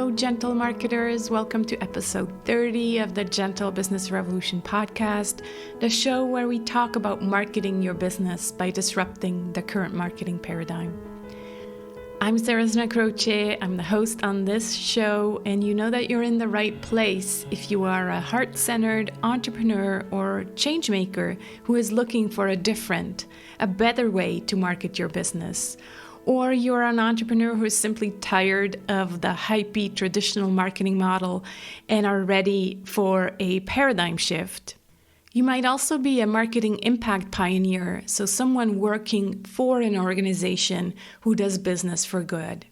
Hello, gentle marketers. Welcome to episode 30 of the Gentle Business Revolution podcast, the show where we talk about marketing your business by disrupting the current marketing paradigm. I'm Sarah Croce. I'm the host on this show, and you know that you're in the right place if you are a heart-centered entrepreneur or change maker who is looking for a different, a better way to market your business. Or you're an entrepreneur who is simply tired of the hypey traditional marketing model and are ready for a paradigm shift. You might also be a marketing impact pioneer, so someone working for an organization who does business for good.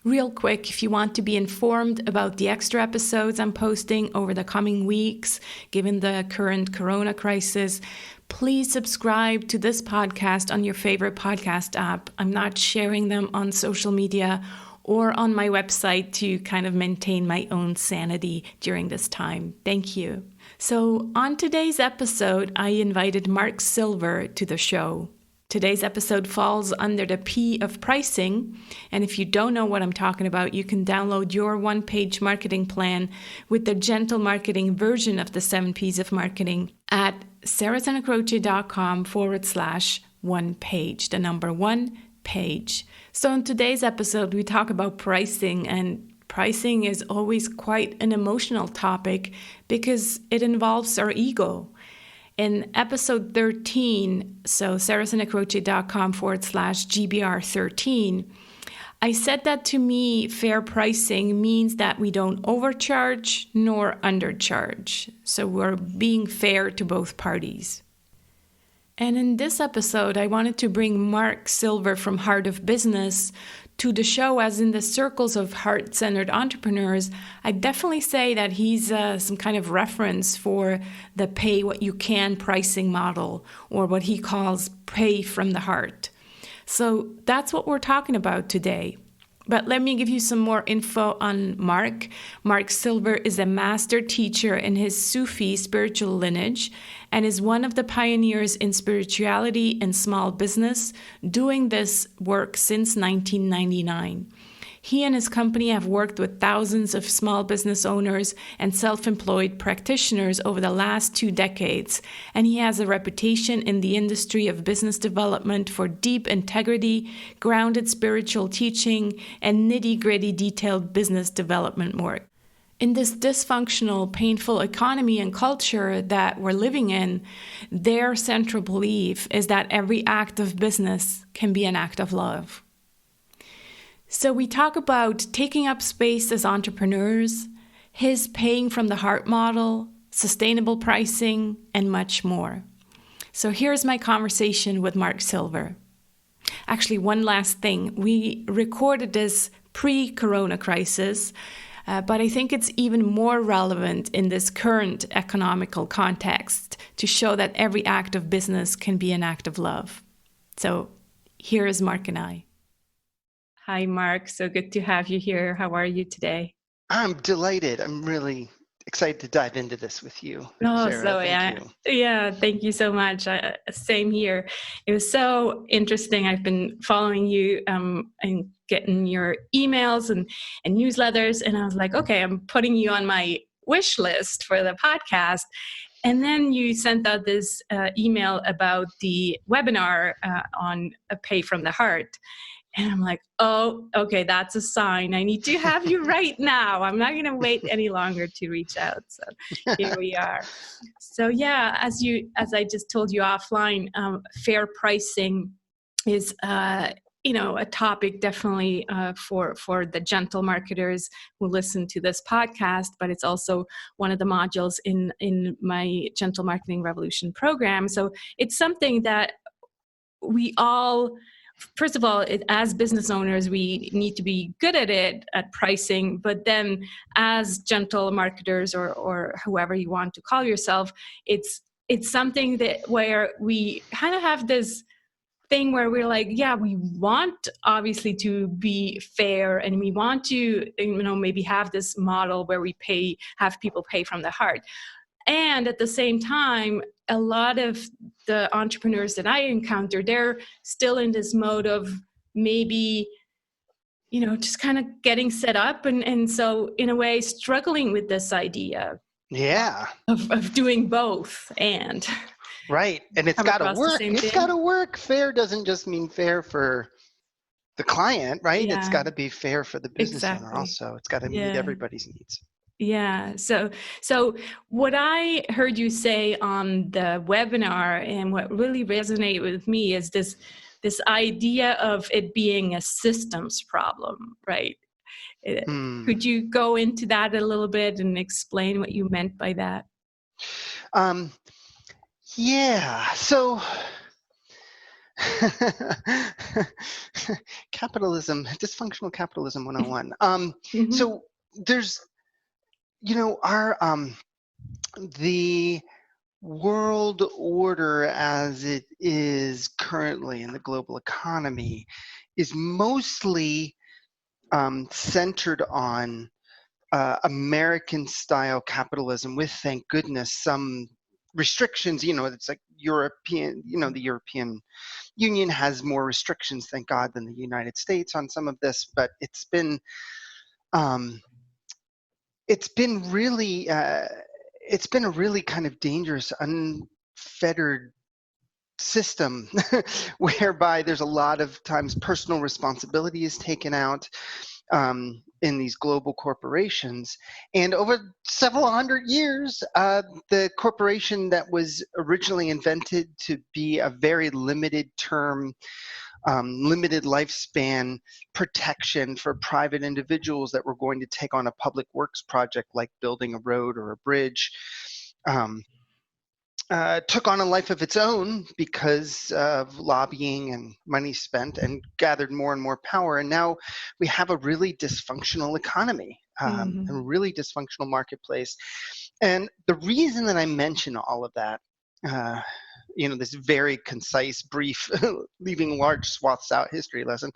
Real quick, if you want to be informed about the extra episodes I'm posting over the coming weeks, given the current corona crisis, please subscribe to this podcast on your favorite podcast app. I'm not sharing them on social media or on my website to kind of maintain my own sanity during this time. Thank you. So on today's episode, I invited Mark Silver to the show. Today's episode falls under the P of pricing. And if you don't know what I'm talking about, you can download your one-page marketing plan with the gentle marketing version of the 7 Ps of marketing at sarahsanacroce.com/one page, the number 1 page. So in today's episode, we talk about pricing, and pricing is always quite an emotional topic because it involves our ego. In episode 13, so sarahsanacroce.com/GBR13, I said that to me, fair pricing means that we don't overcharge nor undercharge. So we're being fair to both parties. And in this episode, I wanted to bring Mark Silver from Heart of Business to the show, as in the circles of heart-centered entrepreneurs, I definitely say that he's some kind of reference for the pay what you can pricing model, or what he calls pay from the heart. So that's what we're talking about today. But let me give you some more info on Mark. Mark Silver is a master teacher in his Sufi spiritual lineage and is one of the pioneers in spirituality and small business, doing this work since 1999. He and his company have worked with thousands of small business owners and self-employed practitioners over the last 2 decades, and he has a reputation in the industry of business development for deep integrity, grounded spiritual teaching, and nitty-gritty detailed business development work. In this dysfunctional, painful economy and culture that we're living in, their central belief is that every act of business can be an act of love. So we talk about taking up space as entrepreneurs, his paying from the heart model, sustainable pricing, and much more. So here's my conversation with Mark Silver. Actually, one last thing. We recorded this pre-corona crisis, but I think it's even more relevant in this current economical context to show that every act of business can be an act of love. So here is Mark and I. Hi, Mark. So good to have you here. How are you today? I'm delighted. I'm really excited to dive into this with you, Oh, Sarah. so Thank you. yeah, thank you so much. Same here. It was so interesting. I've been following you and getting your emails and newsletters, and I was like, okay, I'm putting you on my wish list for the podcast. And then you sent out this email about the webinar on a Pay from the Heart. And I'm like, oh, okay, that's a sign. I need to have you right now. I'm not going to wait any longer to reach out. So here we are. So yeah, as I just told you offline, fair pricing is a topic definitely for the gentle marketers who listen to this podcast, but it's also one of the modules in my Gentle Marketing Revolution program. So it's something that we all, first of all, as business owners, we need to be good at pricing, but then as gentle marketers or whoever you want to call yourself, it's something that where we kind of have this thing where we're like, yeah, we want obviously to be fair, and we want to, maybe have this model where we have people pay from the heart. And at the same time, a lot of the entrepreneurs that I encounter, they're still in this mode of maybe just kind of getting set up. And so in a way, struggling with this idea Yeah. of doing both and Right. And it's come got to across the work. same It's got thing. to work. Fair doesn't just mean fair for the client, right? It's Yeah, got to be fair for the business owner exactly. also. It's got to meet Yeah. everybody's needs. Yeah. So what I heard you say on the webinar and what really resonated with me is this idea of it being a systems problem, right? Hmm. Could you go into that a little bit and explain what you meant by that? Um, yeah. So capitalism, dysfunctional capitalism 101. Mm-hmm. So there's, our the world order as it is currently in the global economy is mostly centered on American style capitalism with, thank goodness, some restrictions. It's like European, the European Union has more restrictions, thank God, than the United States on some of this, but um, it's been really it's been a really kind of dangerous, unfettered system whereby there's a lot of times personal responsibility is taken out in these global corporations. And over several hundred years, the corporation that was originally invented to be a very limited term, limited lifespan protection for private individuals that were going to take on a public works project like building a road or a bridge, um, took on a life of its own because of lobbying and money spent, and gathered more and more power. And now we have a really dysfunctional economy, a Mm-hmm. really dysfunctional marketplace. And the reason that I mention all of that, uh, this very concise, brief, leaving large swaths out history lesson,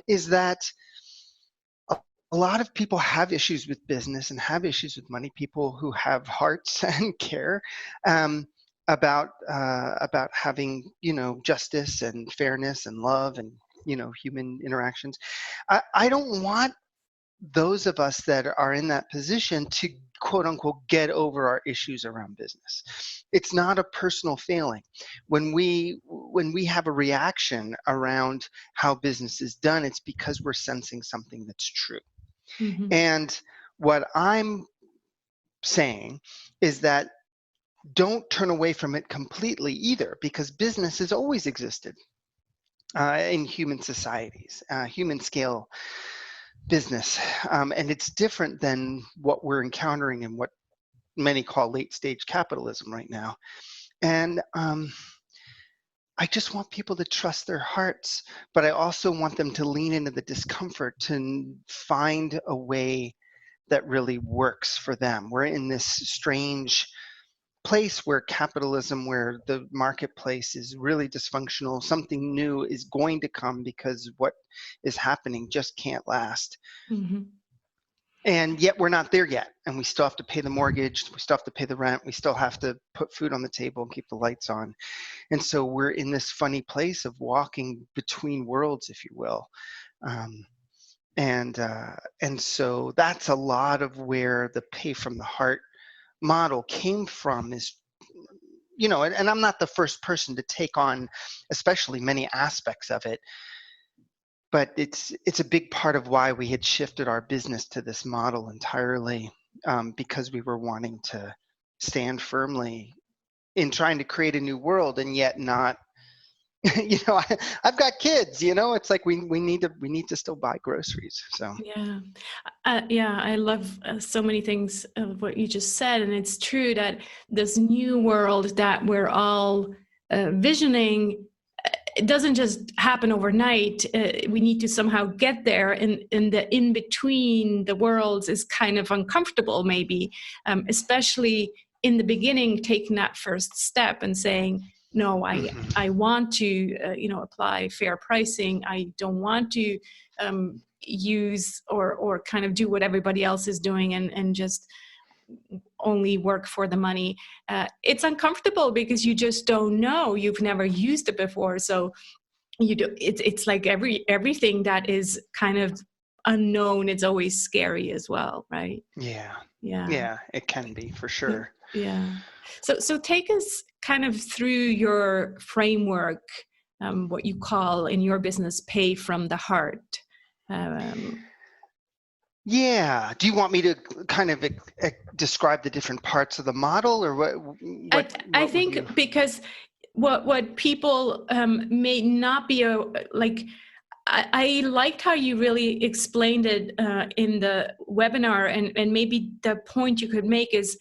is that a lot of people have issues with business and have issues with money. People who have hearts and care about having justice and fairness and love and human interactions. I don't want those of us that are in that position to quote unquote get over our issues around business. It's not a personal failing. When we have a reaction around how business is done, it's because we're sensing something that's true. Mm-hmm. And what I'm saying is that don't turn away from it completely either, because business has always existed in human societies, human scale business. And it's different than what we're encountering in what many call late stage capitalism right now. And I just want people to trust their hearts, but I also want them to lean into the discomfort to find a way that really works for them. We're in this strange place where capitalism, where the marketplace is really dysfunctional. Something new is going to come because what is happening just can't last. Mm-hmm. And yet we're not there yet. And we still have to pay the mortgage. We still have to pay the rent. We still have to put food on the table and keep the lights on. And so we're in this funny place of walking between worlds, if you will. Um, and so that's a lot of where the pay from the heart model came from, is and I'm not the first person to take on especially many aspects of it, but it's a big part of why we had shifted our business to this model entirely, because we were wanting to stand firmly in trying to create a new world, and yet not I've got kids, it's like we need to still buy groceries. So Yeah. I love so many things of what you just said. And it's true that this new world that we're all visioning, it doesn't just happen overnight. We need to somehow get there. And the in between the worlds is kind of uncomfortable, maybe, especially in the beginning, taking that first step and saying, no, I want to, apply fair pricing. I don't want to use or kind of do what everybody else is doing and just only work for the money. It's uncomfortable because you just don't know. You've never used it before. So you do, it's like everything that is kind of unknown, it's always scary as well, right? Yeah. Yeah. Yeah, it can be for sure. Yeah. So take us kind of through your framework, what you call in your business pay from the heart. Um, Yeah. Do you want me to kind of describe the different parts of the model, or I I what would you? think because what people may not be like. I liked how you really explained it in the webinar, and maybe the point you could make is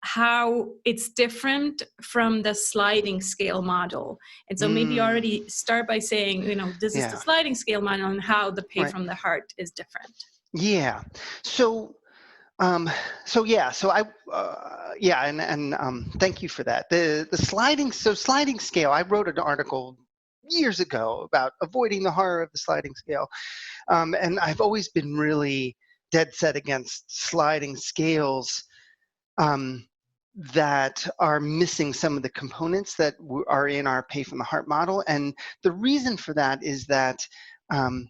how it's different from the sliding scale model. And so maybe already start by saying, this is the Yeah. sliding scale model and how the pay Right. from the heart is different. Yeah. So so I yeah, and thank you for that. The sliding scale. I wrote an article years ago about avoiding the horror of the sliding scale, and I've always been really dead set against sliding scales um, that are missing some of the components that are in our pay from the heart model. And the reason for that is that um,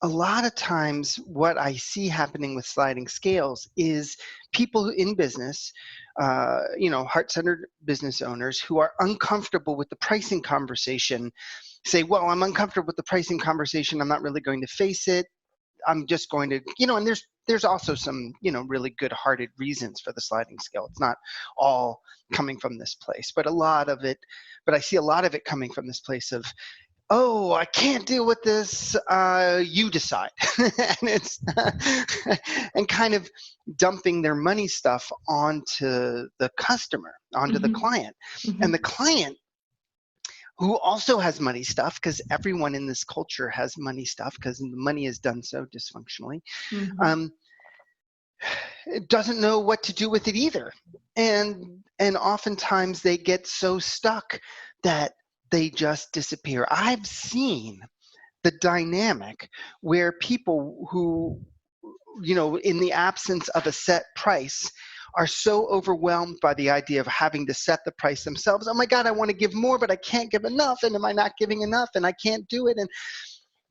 a lot of times what I see happening with sliding scales is people in business, heart-centered business owners who are uncomfortable with the pricing conversation say, well, I'm uncomfortable with the pricing conversation. I'm not really going to face it. I'm just going to, and there's also some, really good-hearted reasons for the sliding scale. It's not all coming from this place, but I see a lot of it coming from this place of, oh, I can't deal with this. You decide, and it's and kind of dumping their money stuff onto the customer, onto the Mm-hmm. client, and the Mm-hmm. client who also has money stuff, because everyone in this culture has money stuff because money is done so dysfunctionally, Mm-hmm. um, doesn't know what to do with it either, and oftentimes they get so stuck that they just disappear. I've seen the dynamic where people who, in the absence of a set price, are so overwhelmed by the idea of having to set the price themselves. Oh my God, I want to give more, but I can't give enough. And am I not giving enough? And I can't do it. And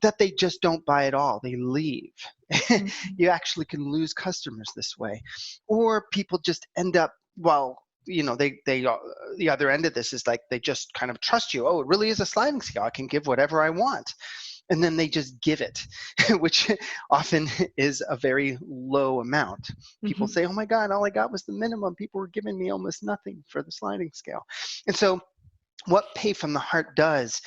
that they just don't buy it all. They leave. Mm-hmm. You actually can lose customers this way. Or people just end up, the other end of this is like they just kind of trust you. Oh, it really is a sliding scale. I can give whatever I want. And then they just give it, which often is a very low amount. People Mm-hmm. say, oh my God, all I got was the minimum. People were giving me almost nothing for the sliding scale. And so what Pay from the Heart does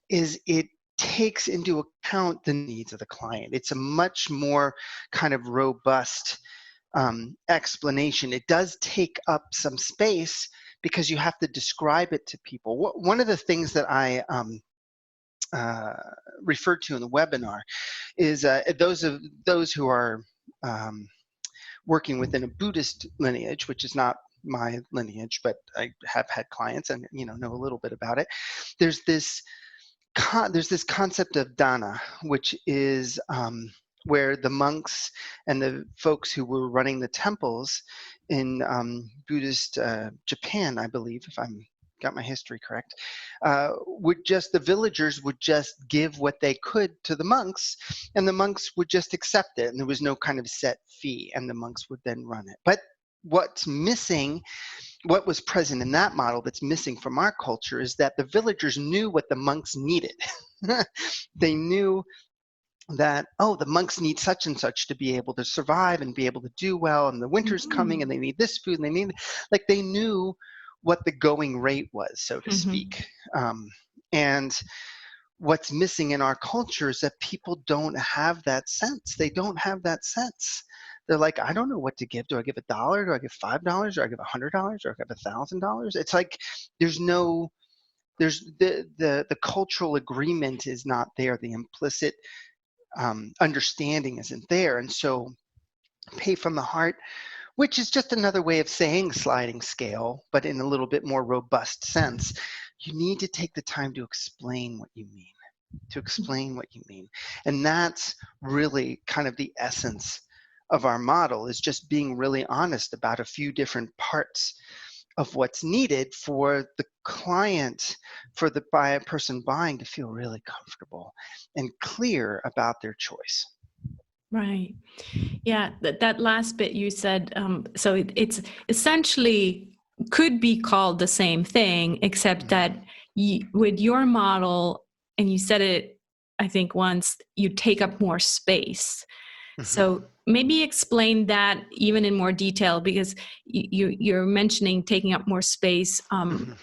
is it takes into account the needs of the client. It's a much more kind of robust explanation. It does take up some space because you have to describe it to people. One of the things that I referred to in the webinar is those who are um, working within a Buddhist lineage, which is not my lineage, but I have had clients and know a little bit about it. There's this concept of dana, which is where the monks and the folks who were running the temples in Buddhist Japan, I believe, if I'm got my history correct, the villagers would just give what they could to the monks, and the monks would just accept it, and there was no kind of set fee, and the monks would then run it. But what's missing, what was present in that model that's missing from our culture, is that the villagers knew what the monks needed. They knew that, oh, the monks need such and such to be able to survive and be able to do well, and the winter's coming and they need this food, and they knew what the going rate was, so to Mm-hmm. speak. And what's missing in our culture is that people don't have that sense. They don't have that sense. They're like, I don't know what to give. Do I give $1? Do I give $5? Do I give $100? Or I give $1,000? It's like there's the cultural agreement is not there. The implicit understanding isn't there. And so Pay from the Heart, which is just another way of saying sliding scale, but in a little bit more robust sense, you need to take the time to explain what you mean. And that's really kind of the essence of our model, is just being really honest about a few different parts of what's needed for the client, for the person buying to feel really comfortable and clear about their choice. Right. Yeah, that last bit you said, so it's essentially could be called the same thing, except that with your model, and you said it, I think once, you take up more space. So maybe explain that even in more detail, because you're mentioning taking up more space,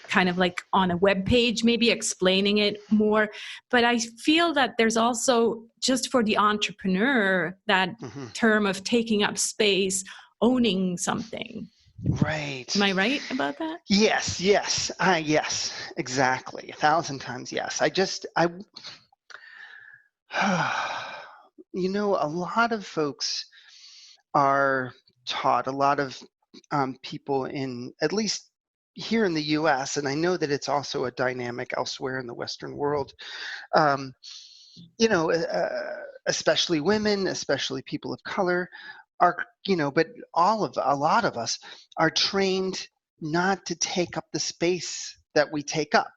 kind of like on a web page, maybe explaining it more. But I feel that there's also, just for the entrepreneur, that term of taking up space, owning something. Right. Am I right about that? Yes, exactly. 1,000 times yes. A lot of folks are taught, a lot of people in, at least here in the US, and I know that it's also a dynamic elsewhere in the Western world, um, especially women, especially people of color, are, but a lot of us are trained not to take up the space that we take up.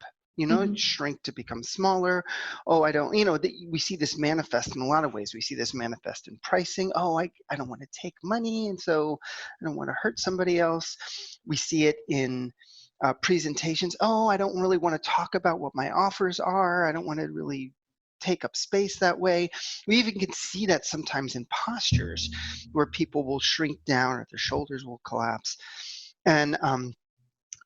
Shrink to become smaller. Oh, I don't, we see this manifest in a lot of ways. We see this manifest in pricing. Oh, I don't want to take money, and so I don't want to hurt somebody else. We see it in presentations. Oh, I don't really want to talk about what my offers are. I don't want to really take up space that way. We even can see that sometimes in postures where people will shrink down or their shoulders will collapse. And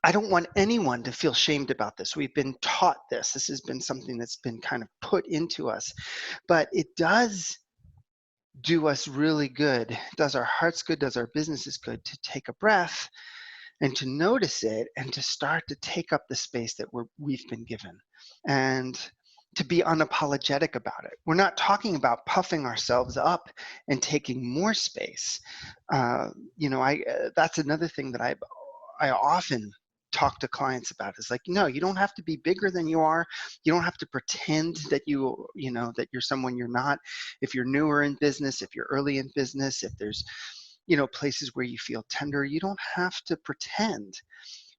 I don't want anyone to feel shamed about this. We've been taught this. This has been something that's been kind of put into us. But it does do us really good, it does our hearts good, does our businesses good to take a breath and to notice it and to start to take up the space that we've been given, and to be unapologetic about it. We're not talking about puffing ourselves up and taking more space. That's another thing that I often talk to clients about, is like, no, you don't have to be bigger than you are. You don't have to pretend that that you're someone you're not. If you're newer in business, if you're early in business, if there's places where you feel tender, you don't have to pretend.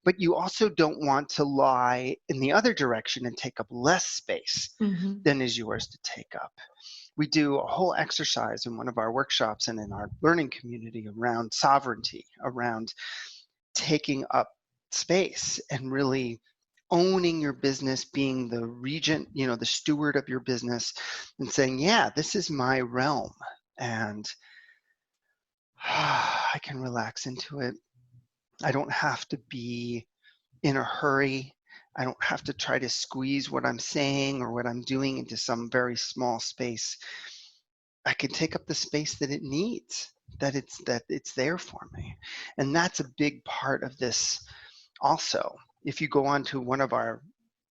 But you also don't want to lie in the other direction and take up less space than is yours to take up. We do a whole exercise in one of our workshops and in our learning community around sovereignty, around taking up space and really owning your business, being the regent, the steward of your business, and saying, yeah, this is my realm, and I can relax into it. I don't have to be in a hurry. I don't have to try to squeeze what I'm saying or what I'm doing into some very small space. I can take up the space that it needs, that it's there for me. And that's a big part of this also. If you go on to one of our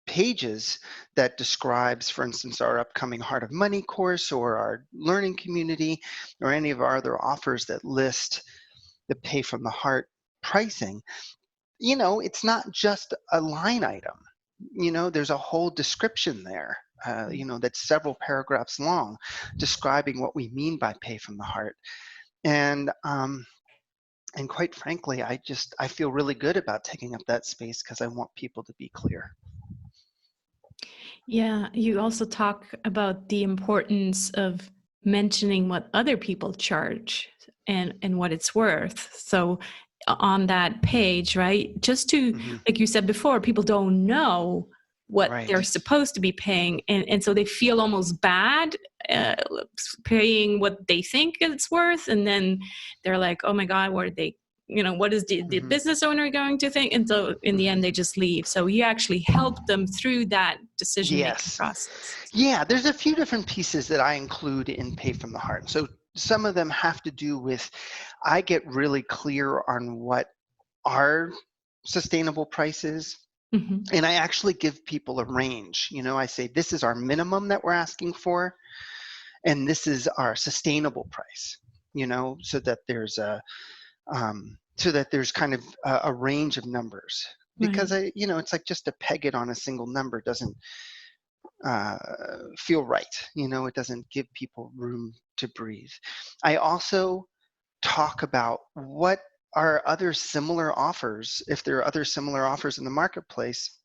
pages that describes, for instance, our upcoming Heart of Money course or our learning community or any of our other offers that list the pay from the heart pricing, it's not just a line item. There's a whole description there, that's several paragraphs long, describing what we mean by pay from the heart. And quite frankly, I feel really good about taking up that space because I want people to be clear. Yeah, you also talk about the importance of mentioning what other people charge and what it's worth. So on that page, right? Just to, like you said before, people don't know what they're Right. supposed to be paying. And so they feel almost bad paying what they think it's worth. And then they're like, oh my God, what are they, what is the business owner going to think? And so in the end, they just leave. So you actually help them through that decision-making process. Yeah, there's a few different pieces that I include in Pay from the Heart. So some of them have to do with, I get really clear on what our sustainable price is. And I actually give people a range. I say, this is our minimum that we're asking for, and this is our sustainable price, so that there's kind of a range of numbers. Because it's like, just to peg it on a single number doesn't feel right. It doesn't give people room to breathe. I also talk about what are other similar offers, if there are other similar offers in the marketplace,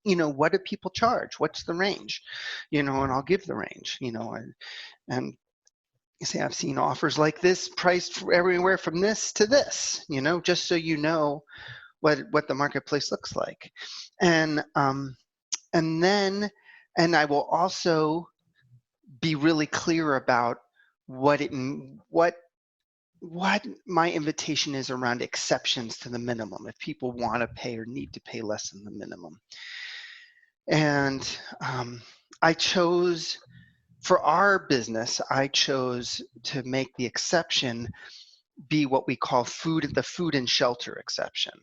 what do people charge? What's the range? And I'll give the range, and you say, I've seen offers like this priced everywhere from this to this, just so you know what the marketplace looks like. And then I will also be really clear about what my invitation is around exceptions to the minimum, if people want to pay or need to pay less than the minimum. And for our business, I chose to make the exception be what we call the food and shelter exception.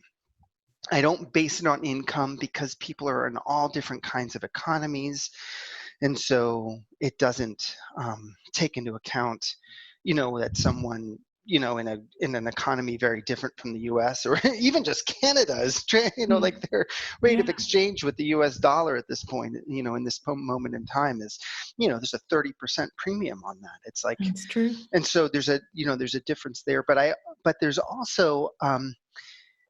I don't base it on income because people are in all different kinds of economies. And so it doesn't take into account, that someone, in an economy very different from the US, or even just Canada is, like their rate of exchange with the US dollar at this point, in this moment in time is, there's a 30% premium on that. It's like, it's true. And so there's a difference there, but there's also,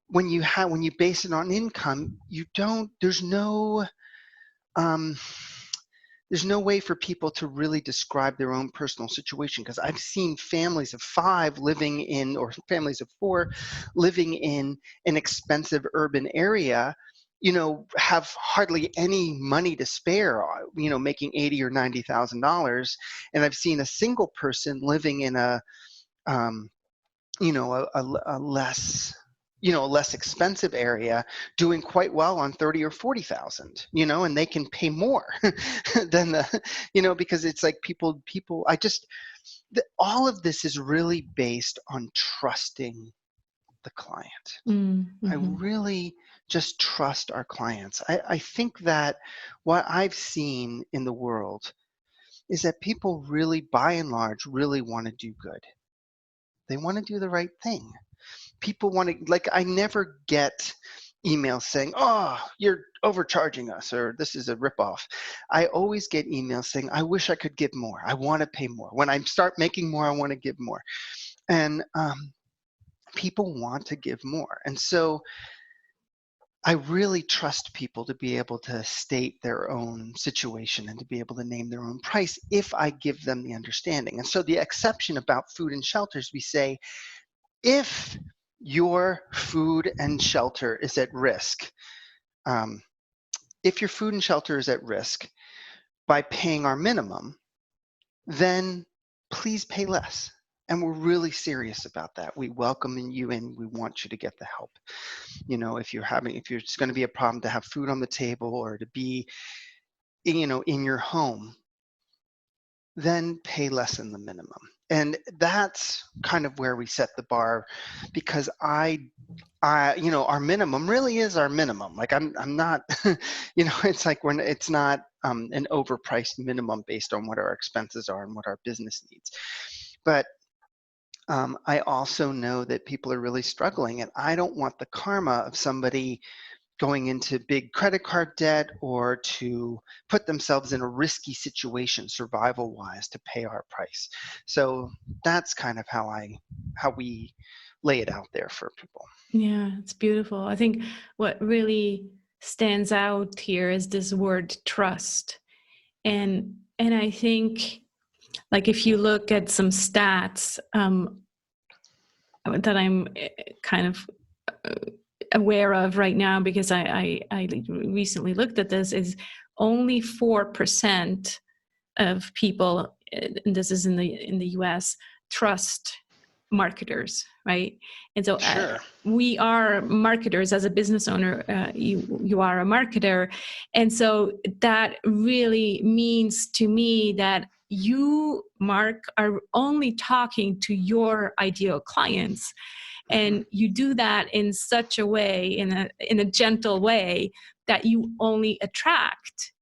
when you base it on income, there's no way for people to really describe their own personal situation, because I've seen families of 5 living in, or families of 4 living in an expensive urban area, have hardly any money to spare, making $80,000 or $90,000, and I've seen a single person living in a less expensive area doing quite well on 30 or 40,000, and they can pay more than because it's like people, all of this is really based on trusting the client. Mm-hmm. I really just trust our clients. I think that what I've seen in the world is that people really, by and large, really want to do good. They want to do the right thing. People want to, I never get emails saying, oh, you're overcharging us, or this is a ripoff. I always get emails saying, I wish I could give more. I want to pay more. When I start making more, I want to give more. And people want to give more. And so I really trust people to be able to state their own situation and to be able to name their own price if I give them the understanding. And so the exception about food and shelters, we say, if your food and shelter is at risk, by paying our minimum, then please pay less. And we're really serious about that. We welcome you in. We want you to get the help. If it's going to be a problem to have food on the table or to be, in your home, then pay less than the minimum. And that's kind of where we set the bar, because our minimum really is our minimum. Like I'm not, it's like it's not an overpriced minimum based on what our expenses are and what our business needs. But I also know that people are really struggling, and I don't want the karma of somebody going into big credit card debt or to put themselves in a risky situation survival-wise to pay our price. So that's kind of how we lay it out there for people. Yeah, it's beautiful. I think what really stands out here is this word trust. And I think, like, if you look at some stats that I'm kind of aware of right now, because I recently looked at this, is only 4% of people, and this is in the US, trust marketers, right? And so Sure. We are marketers. As a business owner, you are a marketer, and so that really means to me that you, Mark, are only talking to your ideal clients, and you do that in such a way, in a gentle way, that you only attract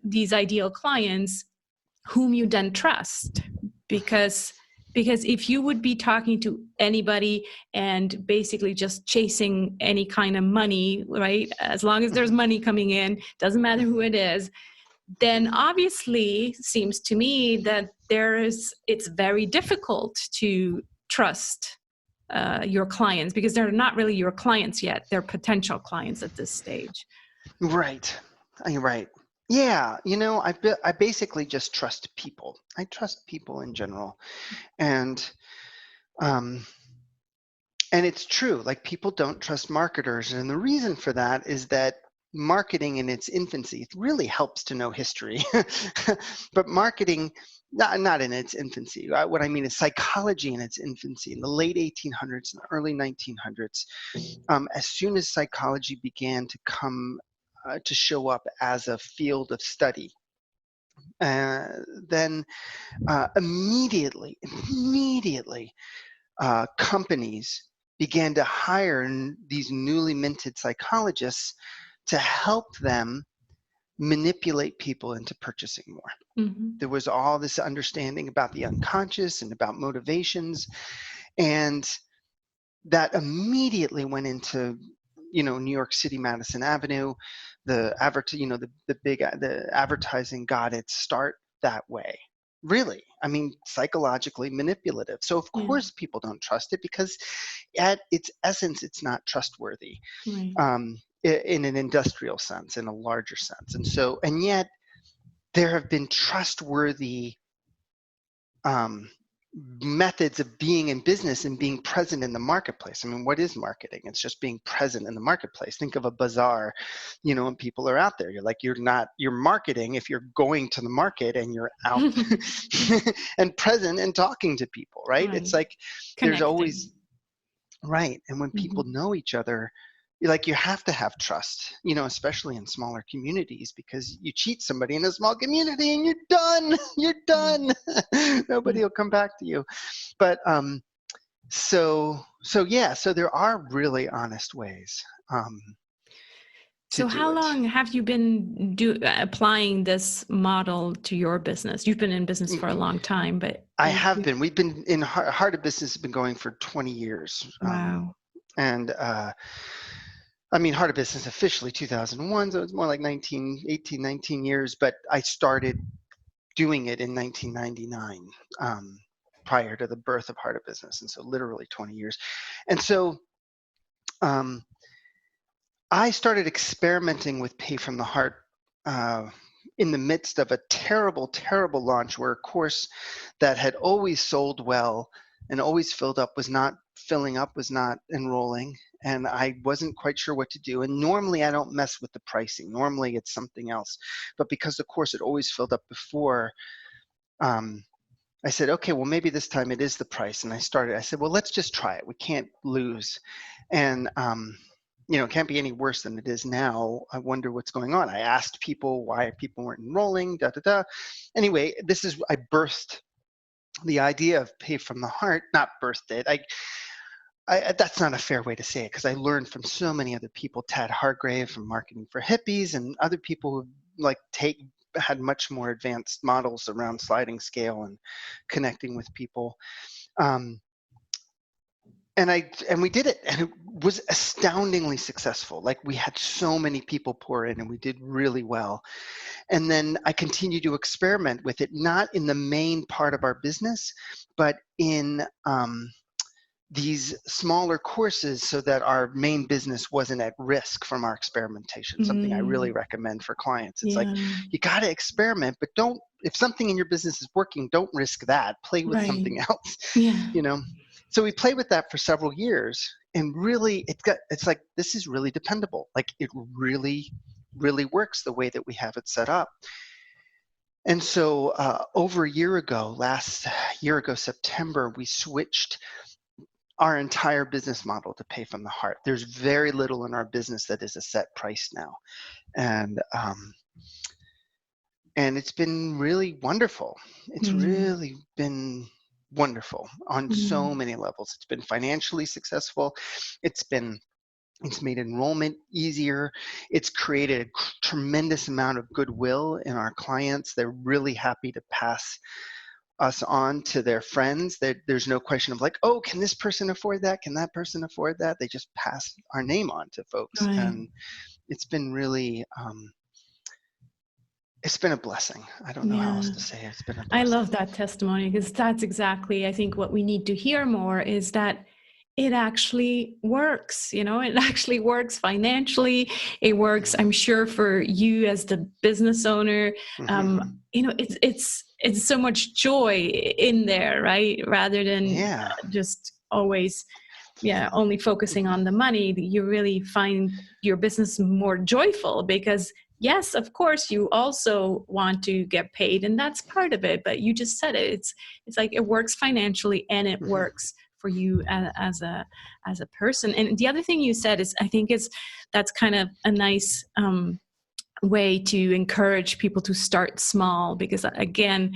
these ideal clients whom you then trust. Because if you would be talking to anybody and basically just chasing any kind of money, right, as long as there's money coming in, doesn't matter who it is, then obviously seems to me that it's very difficult to trust your clients, because they're not really your clients yet. They're potential clients at this stage. Right. You're right. Yeah. I basically just trust people. I trust people in general. And, um, and it's true, like people don't trust marketers. And the reason for that is that marketing in its infancy, it really helps to know history, but marketing, not in its infancy. What I mean is psychology in its infancy, in the late 1800s and early 1900s, as soon as psychology began to come to show up as a field of study, then immediately, companies began to hire these newly minted psychologists to help them manipulate people into purchasing more. Mm-hmm. There was all this understanding about the unconscious and about motivations, and that immediately went into New York City, Madison Avenue. The advertising got its start that way. Really, I mean, psychologically manipulative. So of course people don't trust it, because at its essence, it's not trustworthy, Right. in an industrial sense, in a larger sense. And yet there have been trustworthy methods of being in business and being present in the marketplace. I mean, what is marketing? It's just being present in the marketplace. Think of a bazaar, and people are out there. You're marketing if you're going to the market and you're out and present and talking to people, right? It's like there's always, right. And when people know each other, you have to have trust, especially in smaller communities, because you cheat somebody in a small community and you're done. Nobody will come back to you. But so there are really honest ways So how long have you been applying this model to your business? You've been in business for a long time, but I have been. We've been in Heart of Business, has been going for 20 years. Wow. And I mean, Heart of Business officially 2001, so it's more like 19 years, but I started doing it in 1999, prior to the birth of Heart of Business, and so literally 20 years. And so I started experimenting with Pay from the Heart in the midst of a terrible, terrible launch, where a course that had always sold well and always filled up was not filling up, was not enrolling, and I wasn't quite sure what to do. And normally I don't mess with the pricing. Normally it's something else. But because the course had always filled up before, I said, okay, well, maybe this time it is the price. And I said, well, let's just try it. We can't lose. And it can't be any worse than it is now. I wonder what's going on. I asked people why people weren't enrolling, Anyway, I birthed the idea of Pay from the Heart, not birthed it. That's not a fair way to say it, because I learned from so many other people, Tad Hargrave from Marketing for Hippies, and other people who had much more advanced models around sliding scale and connecting with people. And we did it, and it was astoundingly successful. Like, we had so many people pour in, and we did really well. And then I continued to experiment with it, not in the main part of our business, but in these smaller courses, so that our main business wasn't at risk from our experimentation. Something I really recommend for clients. It's like, you got to experiment, but if something in your business is working, don't risk that. Play with something else. So we played with that for several years, and really it's like, this is really dependable. Like, it really, really works the way that we have it set up. And so over a year ago, September, we switched our entire business model to Pay from the Heart. There's very little in our business that is a set price now. And it's been really wonderful. It's really been wonderful on so many levels. It's been financially successful. It's made enrollment easier. It's created a tremendous amount of goodwill in our clients. They're really happy to pass us on to their friends. There's no question of like, oh, can this person afford that? Can that person afford that? They just pass our name on to folks. And it's been really, it's been a blessing. I don't know how else to say it. It's been a blessing. I love that testimony, because that's exactly, I think, what we need to hear more, is that it actually works. It actually works financially. It works, I'm sure, for you as the business owner. Mm-hmm. It's so much joy in there, right? Rather than Yeah. just always only focusing on the money. You really find your business more joyful because, yes, of course, you also want to get paid, and that's part of it. But you just said it. It's like it works financially, and it Mm-hmm. works for you as a person. And the other thing you said is, I think that's kind of a nice way to encourage people to start small, because again,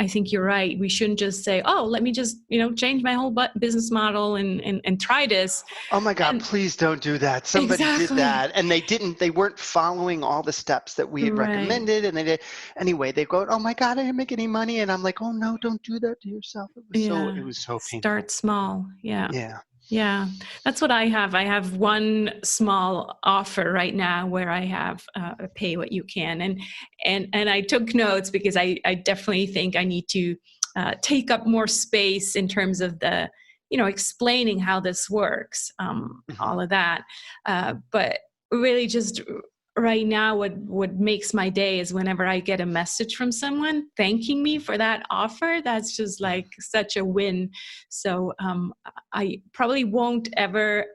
I think you're right. We shouldn't just say, oh, let me just change my whole business model and try this. Oh my God, And please don't do that. Somebody did exactly. that and they weren't following all the steps that we had Right. recommended. And they did. Anyway, they go, oh my God, I didn't make any money. And I'm like, oh no, don't do that to yourself. Yeah. It was so painful. Start small. Yeah. Yeah. Yeah, that's what I have. I have one small offer right now where I have pay what you can, and I took notes because I definitely think I need to take up more space in terms of the explaining how this works, Mm-hmm. all of that. But really, just right now, what makes my day is whenever I get a message from someone thanking me for that offer. That's just Yeah. like such a win. So I probably won't ever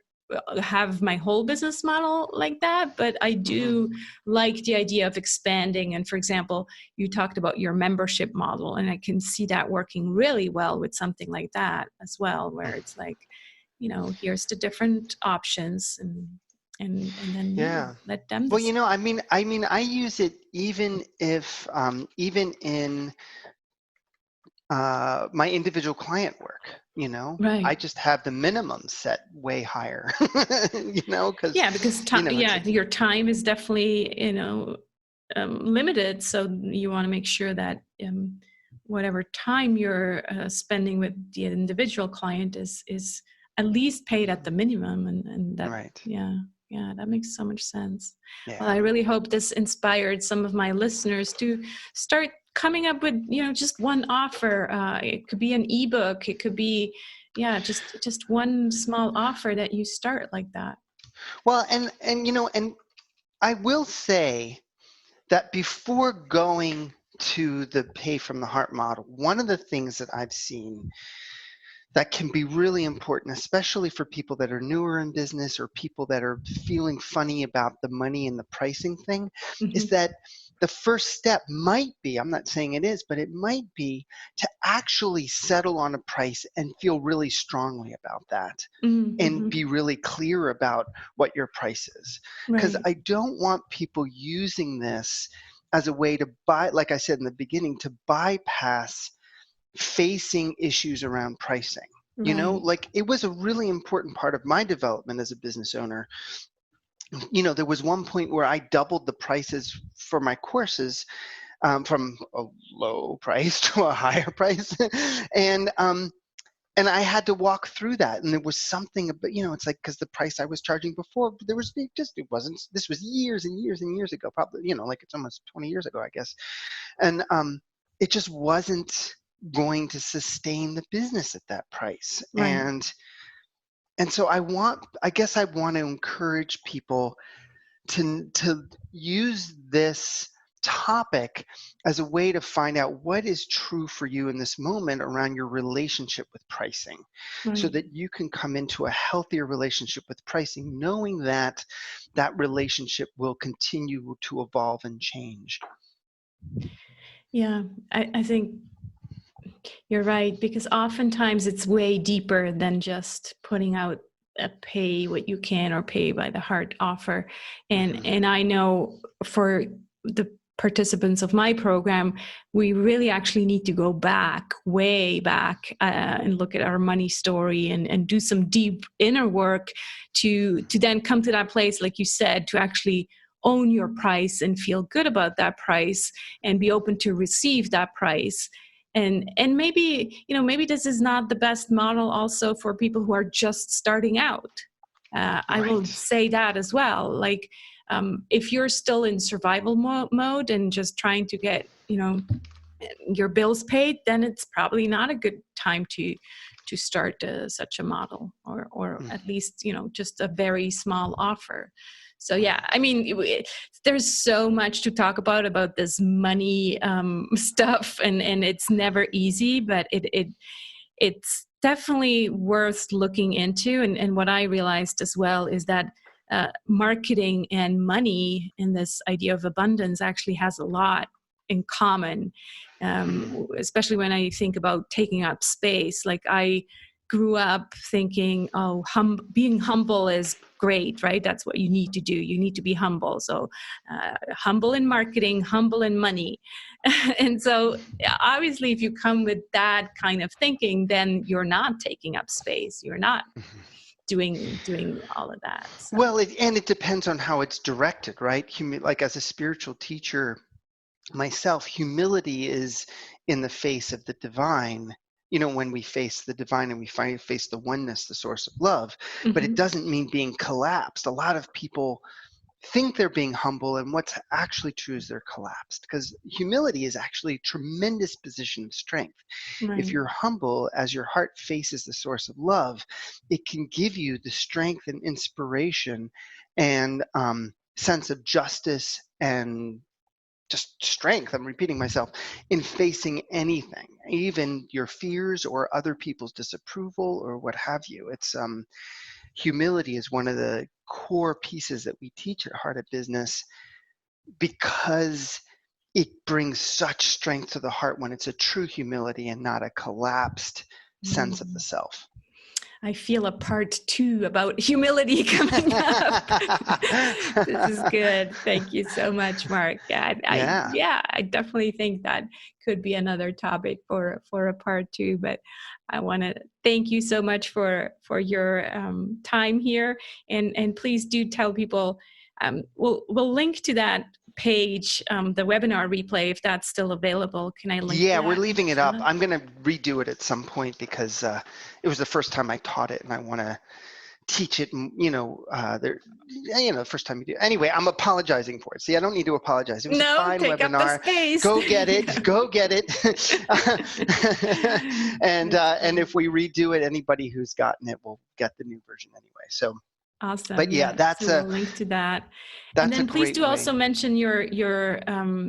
have my whole business model like that, but I Mm-hmm. do like the idea of expanding. And for example, you talked about your membership model, and I can see that working really well with something like that as well, where it's like, here's the different options, and then Yeah. let them Well, decide. I use it even in my individual client work. I Right. just have the minimum set way higher. Because Yeah, because it's your time is definitely limited, so you want to make sure that whatever time you're spending with the individual client is at least paid at the minimum, and that right. that makes so much sense. Well, Yeah. I really hope this inspired some of my listeners to start coming up with just one offer. It could be an ebook, it could be just one small offer that you start like that. Well, and I will say that before going to the pay from the heart model, one of the things that I've seen that can be really important, especially for people that are newer in business or people that are feeling funny about the money and the pricing thing, is Mhm. that the first step might be, I'm not saying it is, but it might be to actually settle on a price and feel really strongly about that Mhm, and be mhm. really clear about what your price is. Because Right, I don't want people using this as a way to like I said in the beginning, to bypass facing issues around pricing. right, Like it was a really important part of my development as a business owner. There was one point where I doubled the prices for my courses, from a low price to a higher price. and and I had to walk through that. And there was something about, it's like, because the price I was charging before, it wasn't, this was years and years and years ago, probably, like it's almost 20 years ago, I guess. And it just wasn't going to sustain the business at that price. right. And so I guess I want to encourage people to use this topic as a way to find out what is true for you in this moment around your relationship with pricing, so Right. that you can come into a healthier relationship with pricing, knowing that that relationship will continue to evolve and change. Yeah, I think you're right, because oftentimes it's way deeper than just putting out a pay what you can or pay by the heart offer. And Hmm. and I know for the participants of my program, we really actually need to go back, way back, and look at our money story and do some deep inner work to then come to that place, like you said, to actually own your price and feel good about that price and be open to receive that price. And maybe maybe this is not the best model also for people who are just starting out. I will Right. say that as well. Like, if you're still in survival mode and just trying to get your bills paid, then it's probably not a good time to start such a model, or Mm. at least, just a very small offer. So yeah, I mean, there's so much to talk about this money stuff, and it's never easy, but it's definitely worth looking into. And what I realized as well is that marketing and money in this idea of abundance actually has a lot in common, especially when I think about taking up space. Like, I grew up thinking, oh, being humble is great, right? That's what you need to do. You need to be humble. So humble in marketing, humble in money. And so obviously, if you come with that kind of thinking, then you're not taking up space. You're not doing all of that. So. Well, it depends on how it's directed, right? Like, as a spiritual teacher myself, humility is in the face of the divine. When we face the divine and we face the oneness, the source of love, but it doesn't mean being collapsed. A lot of people think they're being humble, and what's actually true is they're collapsed, because humility is actually a tremendous position of strength. Right. If you're humble, as your heart faces the source of love, it can give you the strength and inspiration and sense of justice and just strength, I'm repeating myself, in facing anything, even your fears or other people's disapproval or what have you. It's humility is one of the core pieces that we teach at Heart of Business, because it brings such strength to the heart when it's a true humility and not a collapsed sense of the self. I feel a part 2 about humility coming up. This is good. Thank you so much, Mark. I definitely think that could be another topic for a part 2. But I want to thank you so much for your time here, and please do tell people. We'll link to that page, the webinar replay, if that's still available. Can I link? Yeah, we're leaving it up. I'm going to redo it at some point, because it was the first time I taught it, and I want to teach it. The first time you do. Anyway, I'm apologizing for it. See, I don't need to apologize. It was a fine take webinar. Up the space. Go get it. Go get it. And if we redo it, anybody who's gotten it will get the new version anyway. So. Awesome. But yeah, that's we'll link to that. That's and then please do also way. mention your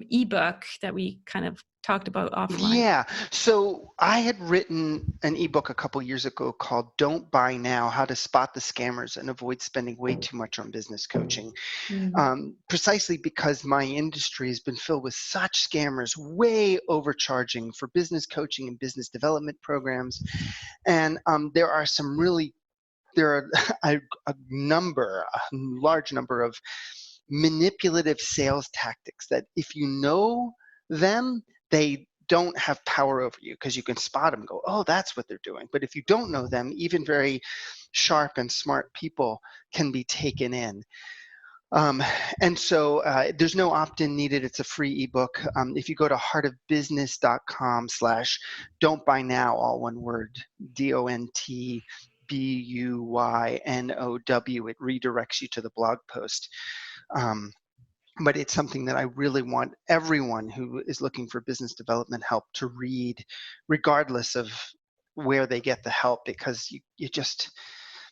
ebook that we kind of talked about offline. Yeah. So I had written an ebook a couple years ago called "Don't Buy Now: How to Spot the Scammers and Avoid Spending Way Too Much on Business Coaching." Precisely because my industry has been filled with such scammers, way overcharging for business coaching and business development programs, and there are a large number of manipulative sales tactics that, if you know them, they don't have power over you, because you can spot them and go, oh, that's what they're doing. But if you don't know them, even very sharp and smart people can be taken in. And so there's no opt-in needed. It's a free ebook. If you go to heartofbusiness.com/don't buy now, all one word, DONTBUYNOW, it redirects you to the blog post. But it's something that I really want everyone who is looking for business development help to read, regardless of where they get the help, because you just,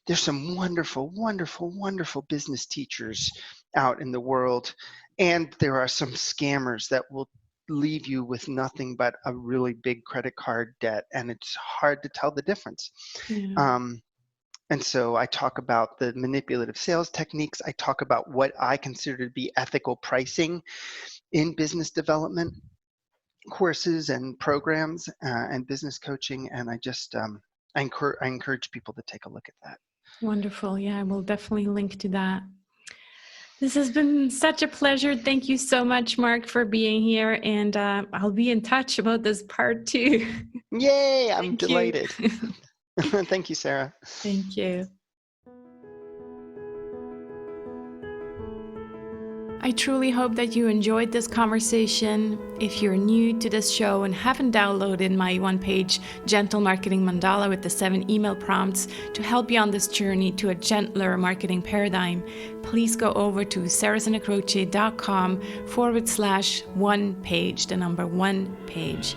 there's some wonderful, wonderful, wonderful business teachers out in the world, and there are some scammers that will leave you with nothing but a really big credit card debt, and it's hard to tell the difference. And so I talk about the manipulative sales techniques. I talk about what I consider to be ethical pricing in business development courses and programs and business coaching. And I just, I encourage people to take a look at that. Wonderful. Yeah, I will definitely link to that. This has been such a pleasure. Thank you so much, Mark, for being here. And I'll be in touch about this part 2. Yay, I'm delighted. Thank you, Sarah. Thank you. I truly hope that you enjoyed this conversation. If you're new to this show and haven't downloaded my one-page Gentle Marketing Mandala with the 7 email prompts to help you on this journey to a gentler marketing paradigm, please go over to sarahsanacroce.com/one page, the number 1 page.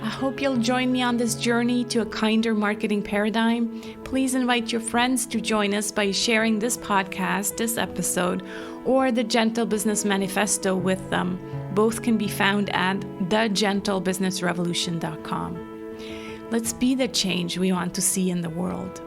I hope you'll join me on this journey to a kinder marketing paradigm. Please invite your friends to join us by sharing this podcast, this episode, or the Gentle Business Manifesto with them. Both can be found at thegentlebusinessrevolution.com. Let's be the change we want to see in the world.